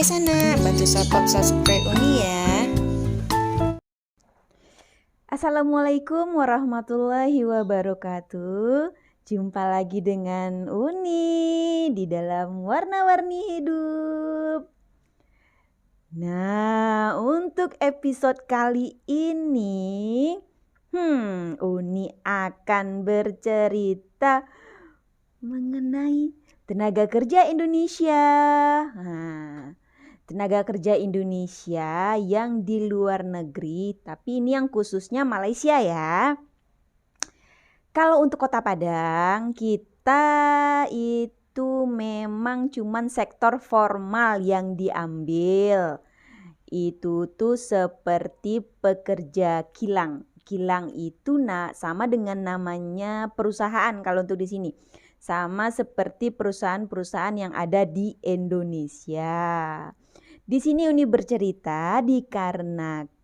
Hai sana, bantu support subscribe Uni ya. Assalamualaikum warahmatullahi wabarakatuh. Jumpa lagi dengan Uni di dalam warna-warni hidup. Nah, untuk episode kali ini Uni akan bercerita mengenai tenaga kerja Indonesia. Tenaga kerja Indonesia yang di luar negeri, tapi ini yang khususnya Malaysia ya. Kalau untuk Kota Padang, kita itu memang cuman sektor formal yang diambil. Itu tuh seperti pekerja kilang. Kilang itu sama dengan namanya perusahaan kalau untuk di sini. Sama seperti perusahaan-perusahaan yang ada di Indonesia. Di sini Uni bercerita dikarenakan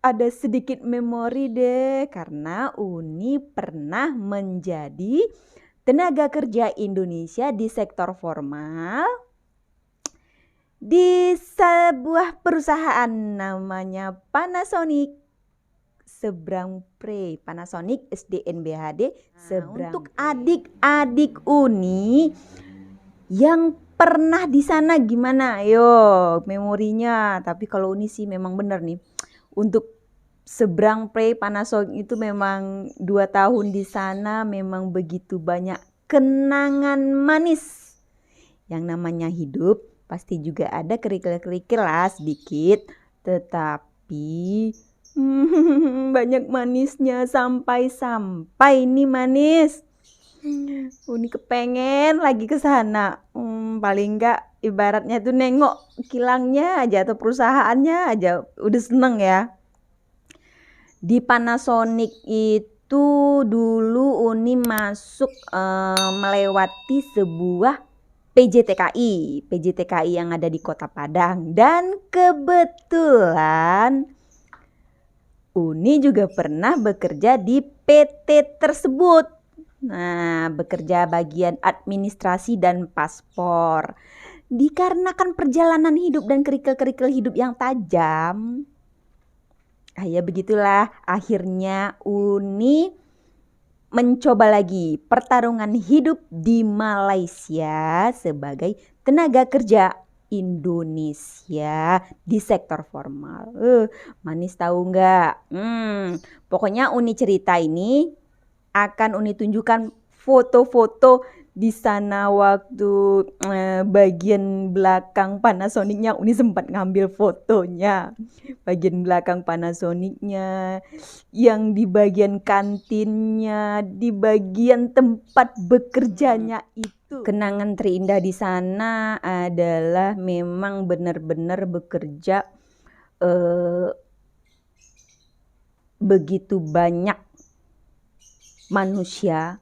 ada sedikit memori deh, karena Uni pernah menjadi tenaga kerja Indonesia di sektor formal di sebuah perusahaan namanya Panasonic Seberang Pre, Panasonic SDNBHD Seberang. Untuk adik-adik Uni yang pernah di sana gimana? Ayo memorinya. Tapi kalau Uni sih memang benar nih. Untuk Seberang Pre Panasonic itu memang 2 tahun di sana memang begitu banyak kenangan manis. Yang namanya hidup pasti juga ada kerikil-kerikil lah sedikit. Tetapi banyak manisnya sampai nih manis. Uni kepengen lagi ke sana. Paling enggak ibaratnya tuh nengok kilangnya aja atau perusahaannya aja udah seneng ya. Di Panasonic itu dulu Uni masuk melewati sebuah PJTKI yang ada di Kota Padang, dan kebetulan Uni juga pernah bekerja di PT tersebut. Nah, bekerja bagian administrasi dan paspor. Dikarenakan perjalanan hidup dan kerikil-kerikil hidup yang tajam, ya begitulah akhirnya Uni mencoba lagi pertarungan hidup di Malaysia sebagai tenaga kerja Indonesia di sektor formal. Manis tahu nggak? Pokoknya Uni cerita ini akan Uni tunjukkan foto-foto di sana waktu bagian belakang Panasonicnya. Uni sempat ngambil fotonya bagian belakang Panasonicnya, yang di bagian kantinnya, di bagian tempat bekerjanya itu. Kenangan terindah di sana adalah memang benar-benar bekerja begitu banyak manusia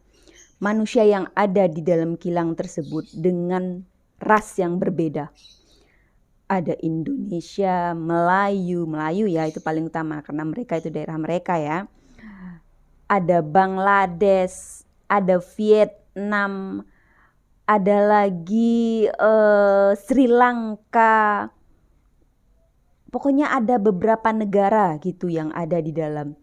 yang ada di dalam kilang tersebut dengan ras yang berbeda. Ada Indonesia, Melayu ya itu paling utama karena mereka itu daerah mereka ya. Ada Bangladesh, ada Vietnam, ada lagi Sri Lanka. Pokoknya ada beberapa negara gitu yang ada di dalam.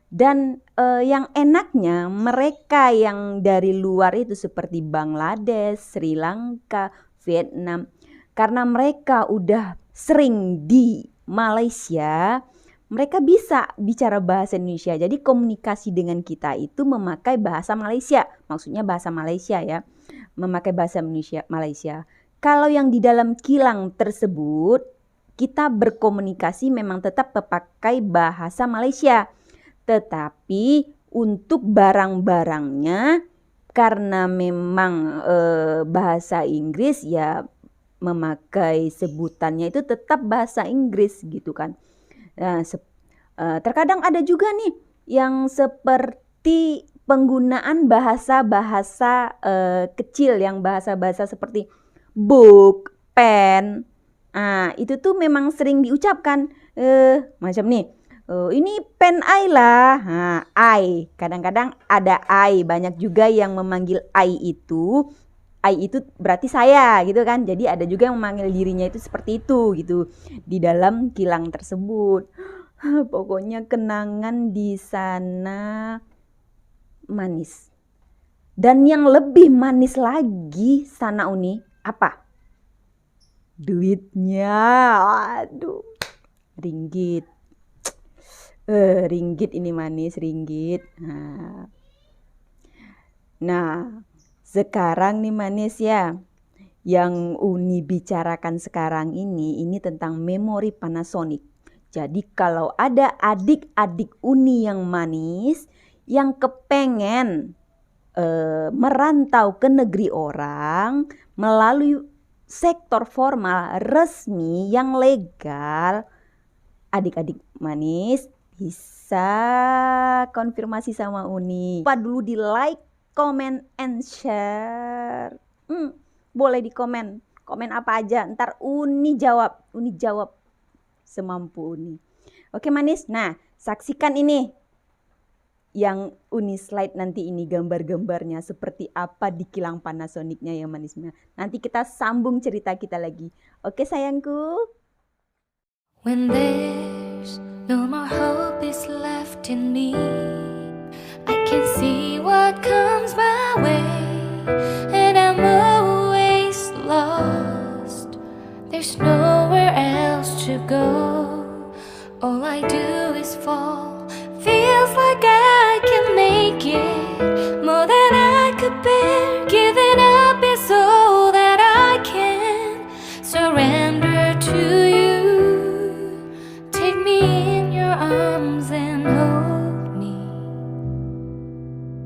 Dan yang enaknya mereka yang dari luar itu seperti Bangladesh, Sri Lanka, Vietnam, karena mereka udah sering di Malaysia, mereka bisa bicara bahasa Indonesia. Jadi komunikasi dengan kita itu memakai bahasa Malaysia. Maksudnya bahasa Malaysia ya. Memakai bahasa Malaysia. Kalau yang di dalam kilang tersebut, kita berkomunikasi memang tetap memakai bahasa Malaysia. Tetapi untuk barang-barangnya karena memang bahasa Inggris ya memakai sebutannya itu tetap bahasa Inggris gitu kan. Nah, terkadang ada juga nih yang seperti penggunaan bahasa-bahasa kecil, yang bahasa-bahasa seperti book, pen. Itu tuh memang sering diucapkan macam nih. Ini pen I lah. I. Kadang-kadang ada I. Banyak juga yang memanggil I itu I itu berarti saya gitu kan. Jadi ada juga yang memanggil dirinya itu seperti itu gitu di dalam kilang tersebut. Pokoknya kenangan di sana manis. Dan yang lebih manis lagi Sana Uni apa? Duitnya. Aduh, ringgit. Ringgit ini manis, ringgit. Nah, sekarang nih manis ya, yang Uni bicarakan sekarang ini tentang memori Panasonic. Jadi kalau ada adik-adik Uni yang manis, yang kepengen merantau ke negeri orang melalui sektor formal resmi yang legal, adik-adik manis bisa konfirmasi sama Uni. Lupa dulu di like, comment, and share. Boleh di komen apa aja. Ntar Uni jawab semampu Uni. Oke manis, nah saksikan ini yang Uni slide nanti ini gambar-gambarnya seperti apa di kilang Panasonicnya ya manisnya. Nanti kita sambung cerita kita lagi. Oke sayangku. When there's no more hope is left in me, I can see what comes my way, and I'm always lost. There's nowhere else to go. All I do is fall. Feels like I can make it more than I could bear. Giving up is all that I can surrender to you. Take me in your arms and hold me.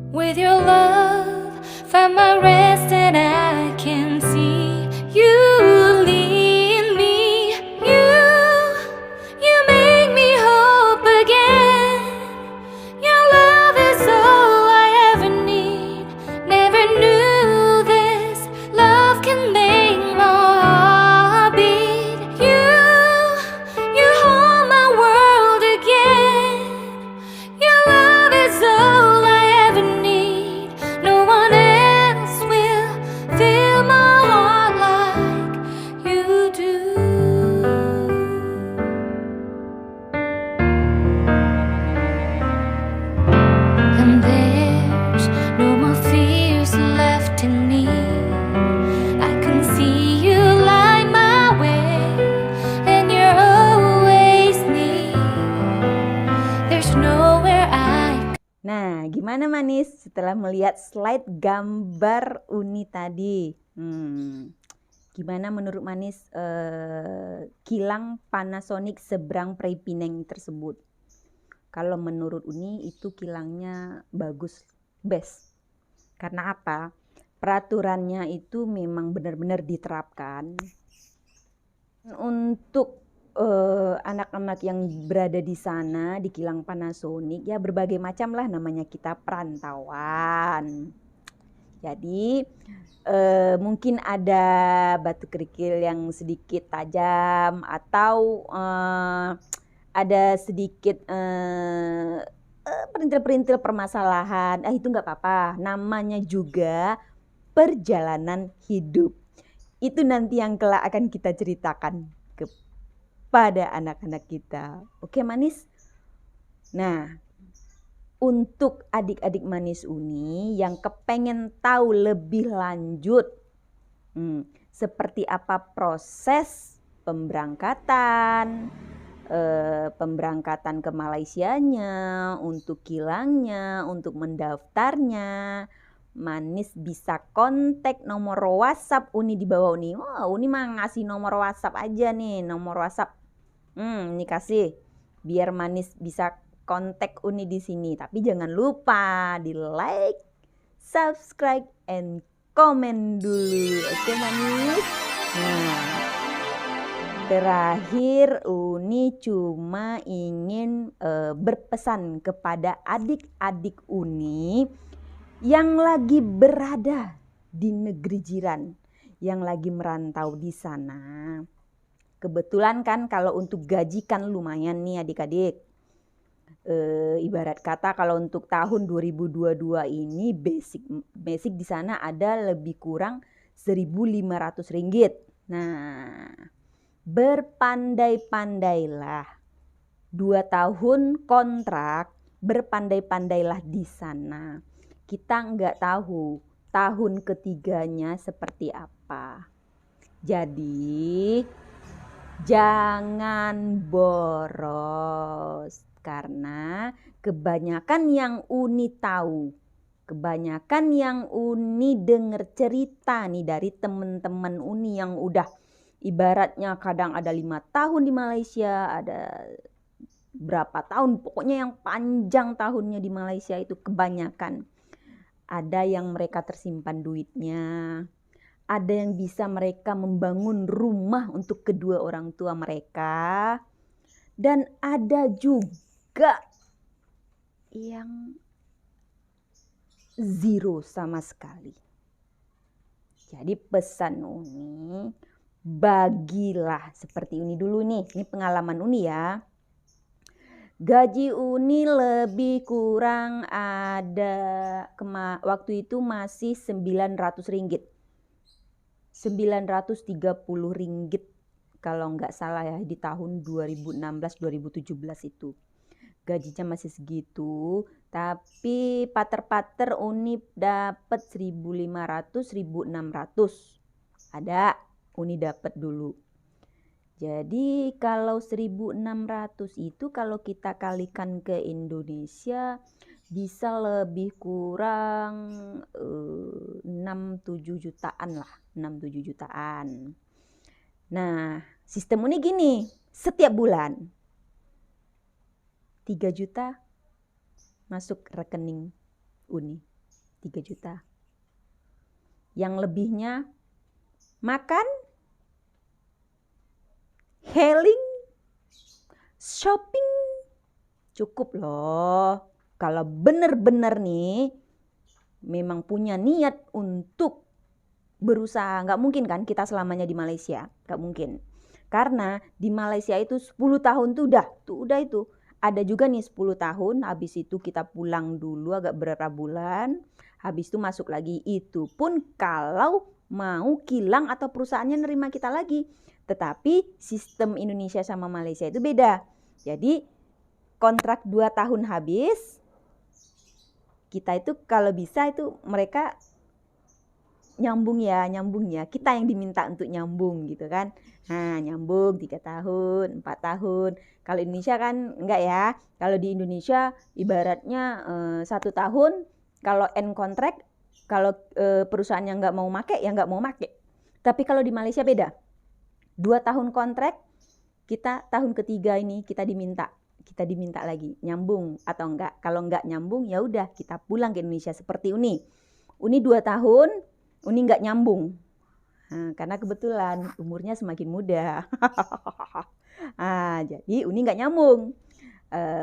With your love, find my rest and I can see you lead me. You make me hope again. Your love is all I ever need. Never knew this love can make my heart beat. You hold my world again. Your love is all I ever need. No one else will fill my heart like you do. And there's no more fears left in me. I can see you light my way, and you're always near. There's nowhere I. Nah, gimana manis setelah melihat slide gambar Uni tadi? Gimana menurut manis kilang Panasonic seberang Prei Pineng tersebut? Kalau menurut Uni itu kilangnya bagus, best. Karena apa? Peraturannya itu memang benar-benar diterapkan. Untuk anak-anak yang berada di sana di kilang Panasonic ya berbagai macam lah, namanya kita perantauan. Jadi mungkin ada batu kerikil yang sedikit tajam atau ada sedikit perintil-perintil permasalahan. Itu nggak apa-apa, namanya juga perjalanan hidup. Itu nanti yang kelak akan kita ceritakan kepada anak-anak kita. Oke manis? Nah, untuk adik-adik manis Uni yang kepengen tahu lebih lanjut seperti apa proses pemberangkatan ke Malaysianya, untuk kilangnya, untuk mendaftarnya, manis bisa kontak nomor WhatsApp Uni di bawah Uni. Uni mah ngasih nomor WhatsApp aja nih, nomor WhatsApp. Ini kasih biar manis bisa kontak Uni di sini. Tapi jangan lupa di like, subscribe, and komen dulu. Oke manis? Nah, terakhir Uni cuma ingin berpesan kepada adik-adik Uni yang lagi berada di negeri jiran, yang lagi merantau di sana. Kebetulan kan kalau untuk gaji kan lumayan nih adik-adik. Ibarat kata kalau untuk tahun 2022 ini basic di sana ada lebih kurang Rp1.500. Nah, berpandai-pandailah. 2 tahun kontrak, berpandai-pandailah di sana. Kita nggak tahu tahun ketiganya seperti apa. Jadi jangan boros, karena kebanyakan yang Uni tahu, kebanyakan yang Uni dengar cerita nih dari teman-teman Uni yang udah ibaratnya kadang ada 5 tahun di Malaysia, ada berapa tahun, pokoknya yang panjang tahunnya di Malaysia itu kebanyakan. Ada yang mereka tersimpan duitnya, ada yang bisa mereka membangun rumah untuk kedua orang tua mereka, dan ada juga yang zero sama sekali. Jadi pesan Uni, bagilah seperti Uni dulu nih, ini pengalaman Uni ya. Gaji Uni lebih kurang ada waktu itu masih Rp900. Rp930 kalau nggak salah ya, di tahun 2016-2017 itu. Gajinya masih segitu, tapi pater-pater Uni dapat Rp1.500, Rp1.600. Ada, Uni dapat dulu. Jadi kalau 1.600 itu kalau kita kalikan ke Indonesia bisa lebih kurang 6-7 jutaan lah, 6-7 jutaan. Nah, sistem Uni gini, setiap bulan 3 juta masuk rekening Uni, 3 juta. Yang lebihnya makan, healing, shopping, cukup loh. Kalau benar-benar nih memang punya niat untuk berusaha, nggak mungkin kan kita selamanya di Malaysia, nggak mungkin. Karena di Malaysia itu 10 tahun tuh udah itu. Ada juga nih 10 tahun, habis itu kita pulang dulu agak beberapa bulan, habis itu masuk lagi. Itu pun kalau mau kilang atau perusahaannya nerima kita lagi. Tetapi sistem Indonesia sama Malaysia itu beda. Jadi kontrak 2 tahun habis, kita itu kalau bisa itu mereka nyambung ya, kita yang diminta untuk nyambung gitu kan. Nah, nyambung 3 tahun, 4 tahun. Kalau Indonesia kan enggak ya. Kalau di Indonesia ibaratnya 1 tahun, kalau end kontrak, kalau perusahaannya nggak mau make ya nggak mau make. Tapi kalau di Malaysia beda. 2 tahun kontrak, kita tahun ketiga ini kita diminta lagi nyambung atau enggak. Kalau enggak nyambung ya udah kita pulang ke Indonesia seperti Uni. Uni 2 tahun, Uni enggak nyambung. Nah, karena kebetulan umurnya semakin muda. Jadi Uni enggak nyambung.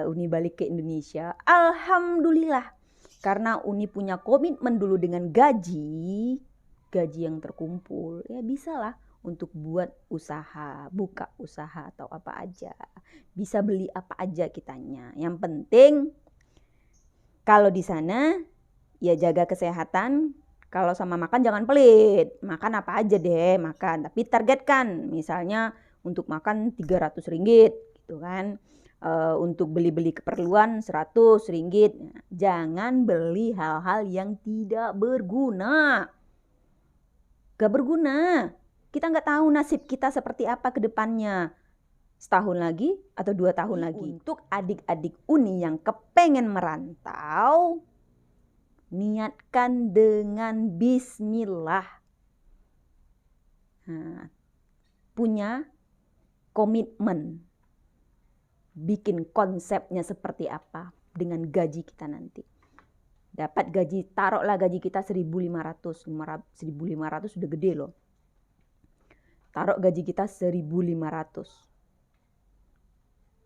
Uni balik ke Indonesia. Alhamdulillah. Karena Uni punya komitmen dulu dengan gaji yang terkumpul. Ya bisa lah untuk buat usaha, buka usaha atau apa aja. Bisa beli apa aja kitanya. Yang penting kalau di sana ya jaga kesehatan. Kalau sama makan jangan pelit. Makan apa aja deh, makan. Tapi targetkan misalnya untuk makan Rp300 gitu kan. Untuk beli-beli keperluan Rp100. Jangan beli hal-hal yang tidak berguna. Gak berguna. Kita nggak tahu nasib kita seperti apa ke depannya. Setahun lagi atau 2 tahun lagi. Untuk adik-adik Uni yang kepengen merantau, niatkan dengan bismillah. Punya komitmen. Bikin konsepnya seperti apa dengan gaji kita nanti. Dapat gaji, taruhlah gaji kita 1.500. 1.500 sudah gede loh. Taruh gaji kita 1.500.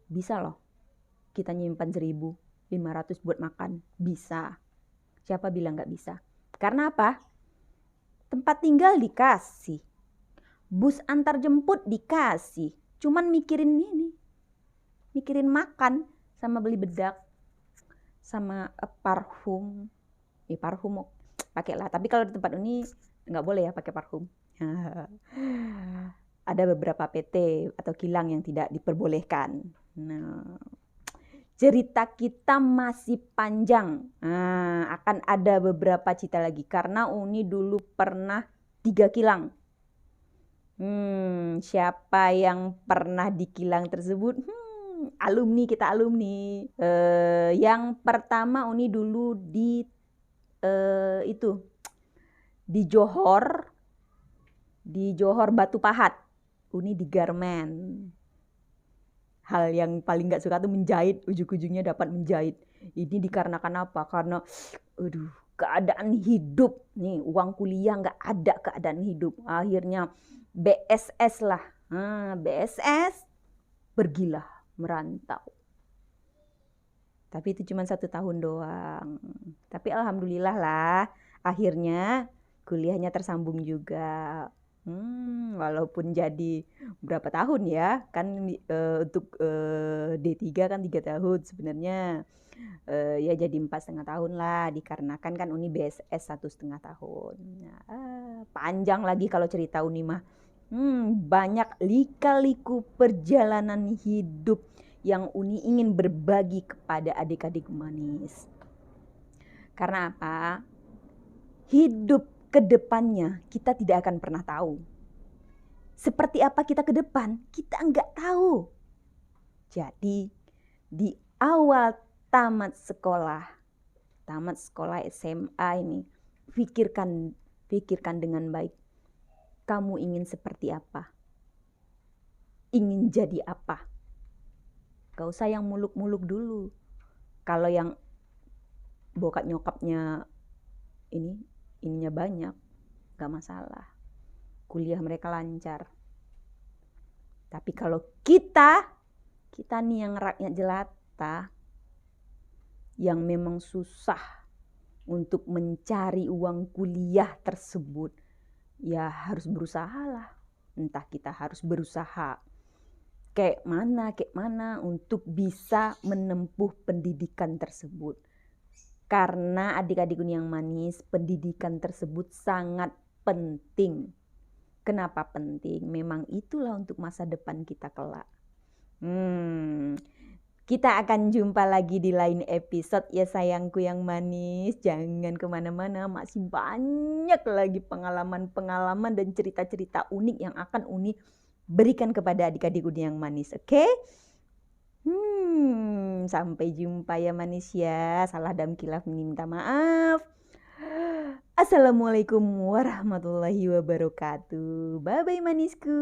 Bisa loh kita nyimpan 1.500 buat makan. Bisa. Siapa bilang gak bisa? Karena apa? Tempat tinggal dikasih. Bus antar jemput dikasih. Cuman mikirin ini. Mikirin makan sama beli bedak. Sama parfum. Parfum pakailah. Tapi kalau di tempat Uni nggak boleh ya pakai parfum. Ada beberapa PT atau kilang yang tidak diperbolehkan. Nah, cerita kita masih panjang. Akan ada beberapa cerita lagi karena Uni dulu pernah 3 kilang. Siapa yang pernah di kilang tersebut? Alumni, kita alumni. Yang pertama Uni dulu di di Johor Batu Pahat. Uni di Garmen. Hal yang paling gak suka tuh menjahit, ujung-ujungnya dapat menjahit. Ini dikarenakan apa? Karena keadaan hidup nih, uang kuliah gak ada, keadaan hidup. Akhirnya BSS lah. BSS pergilah merantau. Tapi itu cuma 1 tahun doang. Tapi alhamdulillah lah, akhirnya kuliahnya tersambung juga. Walaupun jadi berapa tahun ya, kan untuk D3 kan 3 tahun sebenarnya. Ya jadi 4,5 tahun lah, dikarenakan kan Uni BSS 1,5 tahun. Panjang lagi kalau cerita Uni mah. Banyak lika-liku perjalanan hidup yang Uni ingin berbagi kepada adik-adik manis. Karena apa? Hidup ke depannya kita tidak akan pernah tahu. Seperti apa kita ke depan, kita enggak tahu. Jadi di awal tamat sekolah SMA ini, pikirkan dengan baik. Kamu ingin seperti apa? Ingin jadi apa? Gak usah yang muluk-muluk dulu. Kalau yang bokap nyokapnya ininya banyak, gak masalah. Kuliah mereka lancar. Tapi kalau kita nih yang rakyat jelata, yang memang susah untuk mencari uang kuliah tersebut, ya harus berusaha lah. Entah kita harus berusaha kayak mana untuk bisa menempuh pendidikan tersebut. Karena adik-adik Uni yang manis, pendidikan tersebut sangat penting. Kenapa penting? Memang itulah untuk masa depan kita kelak. Kita akan jumpa lagi di lain episode ya sayangku yang manis. Jangan kemana-mana, masih banyak lagi pengalaman-pengalaman dan cerita-cerita unik yang akan Uni berikan kepada adik-adik Uni yang manis. Oke? Sampai jumpa ya manis ya. Salah dan khilaf minta maaf. Assalamualaikum warahmatullahi wabarakatuh. Bye-bye manisku.